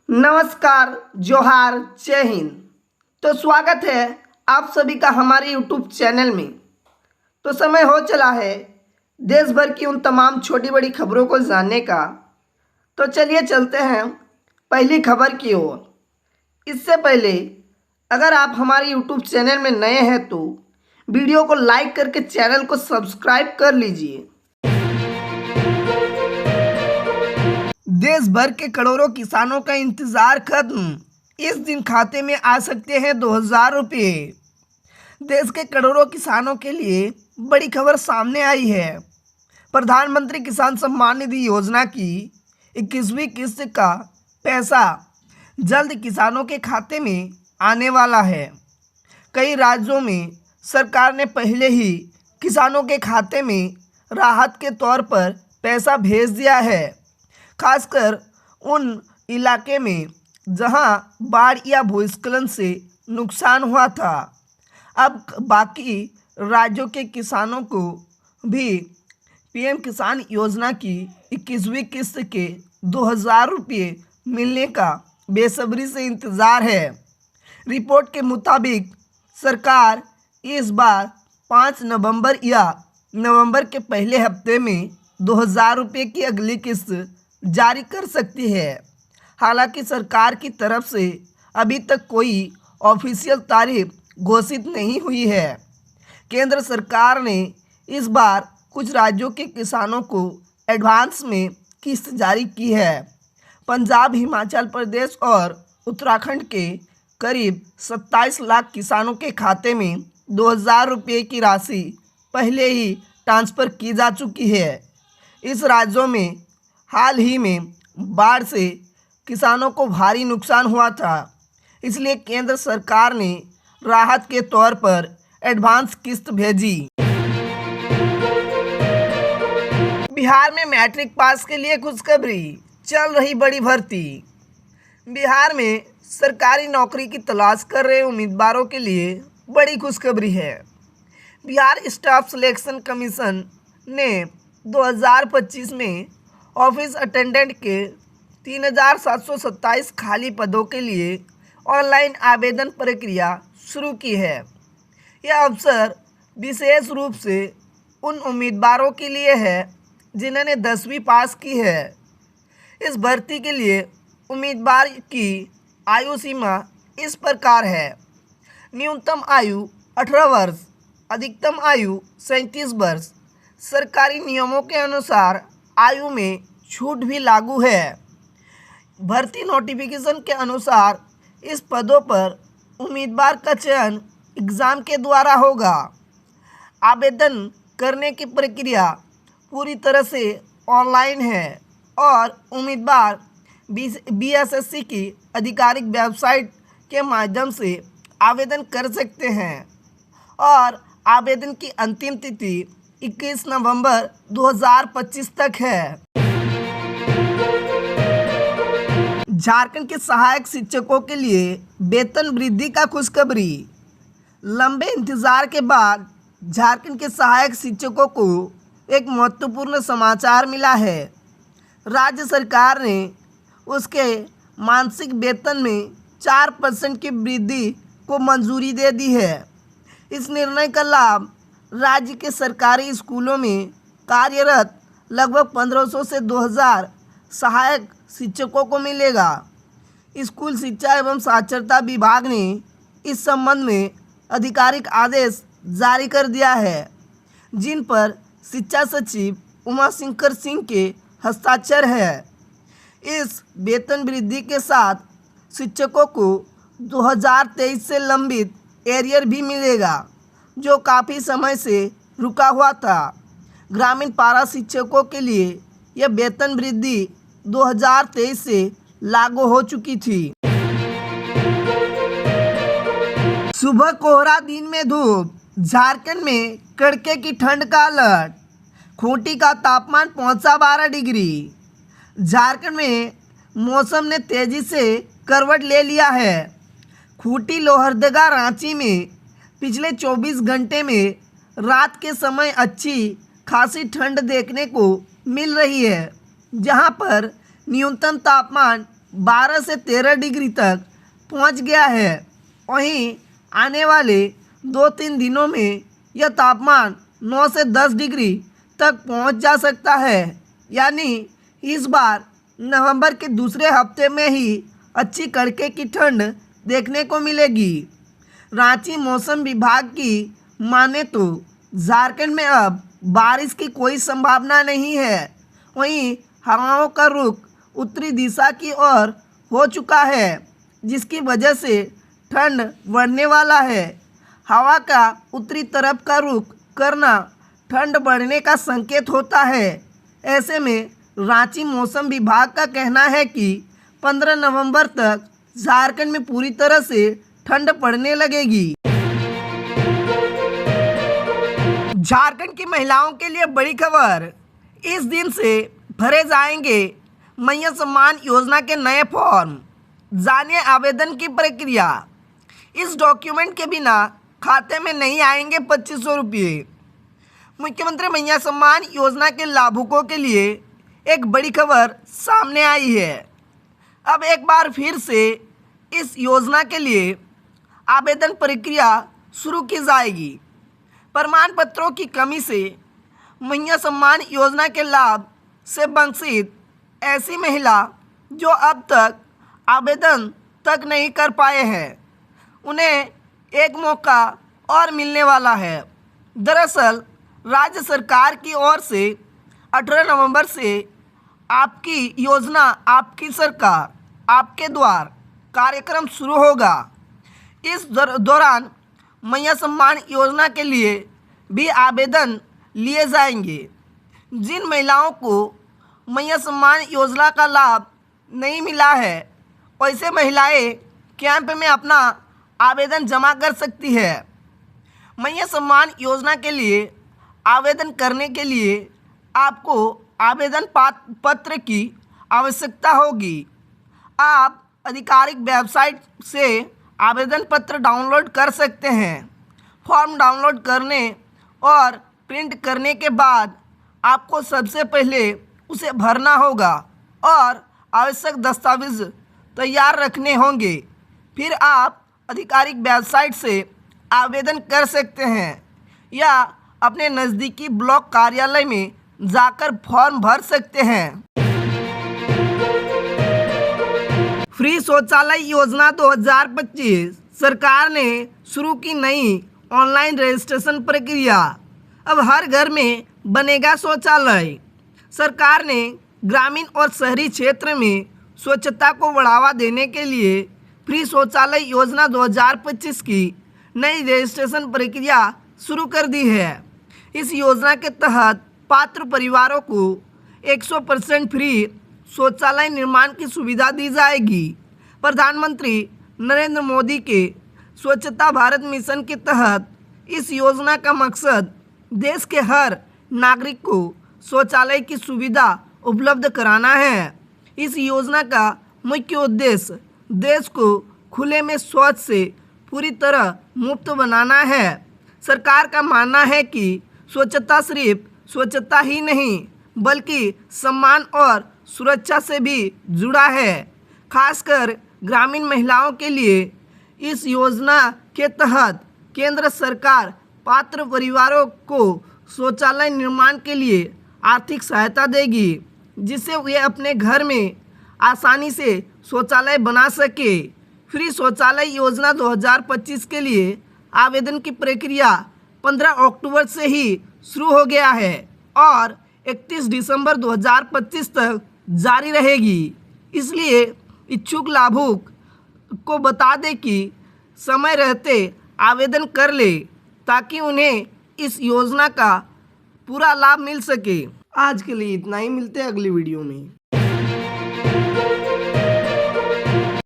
नमस्कार, जोहार, जय हिंद। तो स्वागत है आप सभी का हमारे यूट्यूब चैनल में। तो समय हो चला है देश भर की उन तमाम छोटी बड़ी खबरों को जानने का। तो चलिए चलते हैं पहली खबर की ओर। इससे पहले अगर आप हमारे यूट्यूब चैनल में नए हैं तो वीडियो को लाइक करके चैनल को सब्सक्राइब कर लीजिए। देश भर के करोड़ों किसानों का इंतजार खत्म, इस दिन खाते में आ सकते हैं 2000 रुपये। देश के करोड़ों किसानों के लिए बड़ी खबर सामने आई है। प्रधानमंत्री किसान सम्मान निधि योजना की 21वीं किस्त का पैसा जल्द किसानों के खाते में आने वाला है। कई राज्यों में सरकार ने पहले ही किसानों के खाते में राहत के तौर पर पैसा भेज दिया है, खासकर उन इलाके में जहां बाढ़ या भूस्खलन से नुकसान हुआ था। अब बाकी राज्यों के किसानों को भी पीएम किसान योजना की 21वीं किस्त के 2000 रुपये मिलने का बेसब्री से इंतज़ार है। रिपोर्ट के मुताबिक सरकार इस बार 5 नवंबर या नवंबर के पहले हफ्ते में 2000 रुपये की अगली किस्त जारी कर सकती है। हालांकि सरकार की तरफ से अभी तक कोई ऑफिशियल तारीख घोषित नहीं हुई है। केंद्र सरकार ने इस बार कुछ राज्यों के किसानों को एडवांस में किस्त जारी की है। पंजाब, हिमाचल प्रदेश और उत्तराखंड के करीब 27 लाख किसानों के खाते में 2000 रुपये की राशि पहले ही ट्रांसफ़र की जा चुकी है। इस राज्यों में हाल ही में बाढ़ से किसानों को भारी नुकसान हुआ था, इसलिए केंद्र सरकार ने राहत के तौर पर एडवांस किस्त भेजी। बिहार में मैट्रिक पास के लिए खुशखबरी, चल रही बड़ी भर्ती। बिहार में सरकारी नौकरी की तलाश कर रहे उम्मीदवारों के लिए बड़ी खुशखबरी है। बिहार स्टाफ सिलेक्शन कमीशन ने 2025 में ऑफिस अटेंडेंट के 3727 खाली पदों के लिए ऑनलाइन आवेदन प्रक्रिया शुरू की है। यह अवसर विशेष रूप से उन उम्मीदवारों के लिए है जिन्होंने 10वीं पास की है। इस भर्ती के लिए उम्मीदवार की आयु सीमा इस प्रकार है। न्यूनतम आयु 18 वर्ष, अधिकतम आयु 37 वर्ष। सरकारी नियमों के अनुसार आयु में छूट भी लागू है। भर्ती नोटिफिकेशन के अनुसार इस पदों पर उम्मीदवार का चयन एग्ज़ाम के द्वारा होगा। आवेदन करने की प्रक्रिया पूरी तरह से ऑनलाइन है और उम्मीदवार बीएसएससी की आधिकारिक वेबसाइट के माध्यम से आवेदन कर सकते हैं और आवेदन की अंतिम तिथि 21 नवंबर 2025 तक है। झारखंड के सहायक शिक्षकों के लिए वेतन वृद्धि का खुशखबरी। लंबे इंतजार के बाद झारखंड के सहायक शिक्षकों को एक महत्वपूर्ण समाचार मिला है। राज्य सरकार ने उसके मासिक वेतन में 4% की वृद्धि को मंजूरी दे दी है। इस निर्णय का लाभ राज्य के सरकारी स्कूलों में कार्यरत लगभग 1500 से 2000 सहायक शिक्षकों को मिलेगा। स्कूल शिक्षा एवं साक्षरता विभाग ने इस संबंध में आधिकारिक आदेश जारी कर दिया है, जिन पर शिक्षा सचिव उमाशंकर सिंह के हस्ताक्षर है। इस वेतन वृद्धि के साथ शिक्षकों को 2023 से लंबित एरियर भी मिलेगा, जो काफ़ी समय से रुका हुआ था। ग्रामीण पारा शिक्षकों के लिए यह वेतन वृद्धि 2023 से लागू हो चुकी थी। सुबह कोहरा, दिन में धूप, झारखंड में कड़के की ठंड का अलर्ट। खूंटी का तापमान पहुंचा 12 डिग्री। झारखंड में मौसम ने तेजी से करवट ले लिया है। खूंटी, लोहरदगा, रांची में पिछले 24 घंटे में रात के समय अच्छी खासी ठंड देखने को मिल रही है, जहां पर न्यूनतम तापमान 12 से 13 डिग्री तक पहुंच गया है। वहीं आने वाले 2-3 दिनों में यह तापमान 9 से 10 डिग्री तक पहुंच जा सकता है। यानी इस बार नवंबर के दूसरे हफ्ते में ही अच्छी कड़के की ठंड देखने को मिलेगी। रांची मौसम विभाग की माने तो झारखंड में अब बारिश की कोई संभावना नहीं है। वहीं हवाओं का रुख उत्तरी दिशा की ओर हो चुका है, जिसकी वजह से ठंड बढ़ने वाला है। हवा का उत्तरी तरफ का रुख करना ठंड बढ़ने का संकेत होता है। ऐसे में रांची मौसम विभाग का कहना है कि 15 नवंबर तक झारखंड में पूरी तरह से ठंड पड़ने लगेगी। झारखंड की महिलाओं के लिए बड़ी खबर, इस दिन से भरे जाएंगे मैया सम्मान योजना के नए फॉर्म। जानिए आवेदन की प्रक्रिया। इस डॉक्यूमेंट के बिना खाते में नहीं आएंगे 2500 रुपये। मुख्यमंत्री मैया सम्मान योजना के लाभुकों के लिए एक बड़ी खबर सामने आई है। अब एक बार फिर से इस योजना के लिए आवेदन प्रक्रिया शुरू की जाएगी। प्रमाण पत्रों की कमी से मैया सम्मान योजना के लाभ से वंचित ऐसी महिला जो अब तक आवेदन तक नहीं कर पाए हैं, उन्हें एक मौका और मिलने वाला है। दरअसल राज्य सरकार की ओर से 18 नवंबर से आपकी योजना आपकी सरकार आपके द्वार कार्यक्रम शुरू होगा। इस दौरान मैया सम्मान योजना के लिए भी आवेदन लिए जाएंगे। जिन महिलाओं को मैया सम्मान योजना का लाभ नहीं मिला है, वैसे महिलाएं कैंप में अपना आवेदन जमा कर सकती है। मैया सम्मान योजना के लिए आवेदन करने के लिए आपको आवेदन पत्र की आवश्यकता होगी। आप आधिकारिक वेबसाइट से आवेदन पत्र डाउनलोड कर सकते हैं। फॉर्म डाउनलोड करने और प्रिंट करने के बाद आपको सबसे पहले उसे भरना होगा और आवश्यक दस्तावेज तैयार रखने होंगे। फिर आप आधिकारिक वेबसाइट से आवेदन कर सकते हैं या अपने नज़दीकी ब्लॉक कार्यालय में जाकर फॉर्म भर सकते हैं। फ्री शौचालय योजना 2025 सरकार ने शुरू की नई ऑनलाइन रजिस्ट्रेशन प्रक्रिया। अब हर घर में बनेगा शौचालय। सरकार ने ग्रामीण और शहरी क्षेत्र में स्वच्छता को बढ़ावा देने के लिए फ्री शौचालय योजना 2025 की नई रजिस्ट्रेशन प्रक्रिया शुरू कर दी है। इस योजना के तहत पात्र परिवारों को 100% फ्री शौचालय निर्माण की सुविधा दी जाएगी। प्रधानमंत्री नरेंद्र मोदी के स्वच्छता भारत मिशन के तहत इस योजना का मकसद देश के हर नागरिक को शौचालय की सुविधा उपलब्ध कराना है। इस योजना का मुख्य उद्देश्य देश को खुले में शौच से पूरी तरह मुक्त बनाना है। सरकार का मानना है कि स्वच्छता सिर्फ स्वच्छता ही नहीं बल्कि सम्मान और सुरक्षा से भी जुड़ा है। खासकर ग्रामीण महिलाओं के लिए इस योजना के तहत केंद्र सरकार पात्र परिवारों को शौचालय निर्माण के लिए आर्थिक सहायता देगी, जिससे वे अपने घर में आसानी से शौचालय बना सके। फ्री शौचालय योजना 2025 के लिए आवेदन की प्रक्रिया 15 अक्टूबर से ही शुरू हो गया है और 31 दिसंबर 2025 तक जारी रहेगी। इसलिए इच्छुक लाभुक को बता दें कि समय रहते आवेदन कर ले ताकि उन्हें इस योजना का पूरा लाभ मिल सके। आज के लिए इतना ही, मिलते हैं अगली वीडियो में।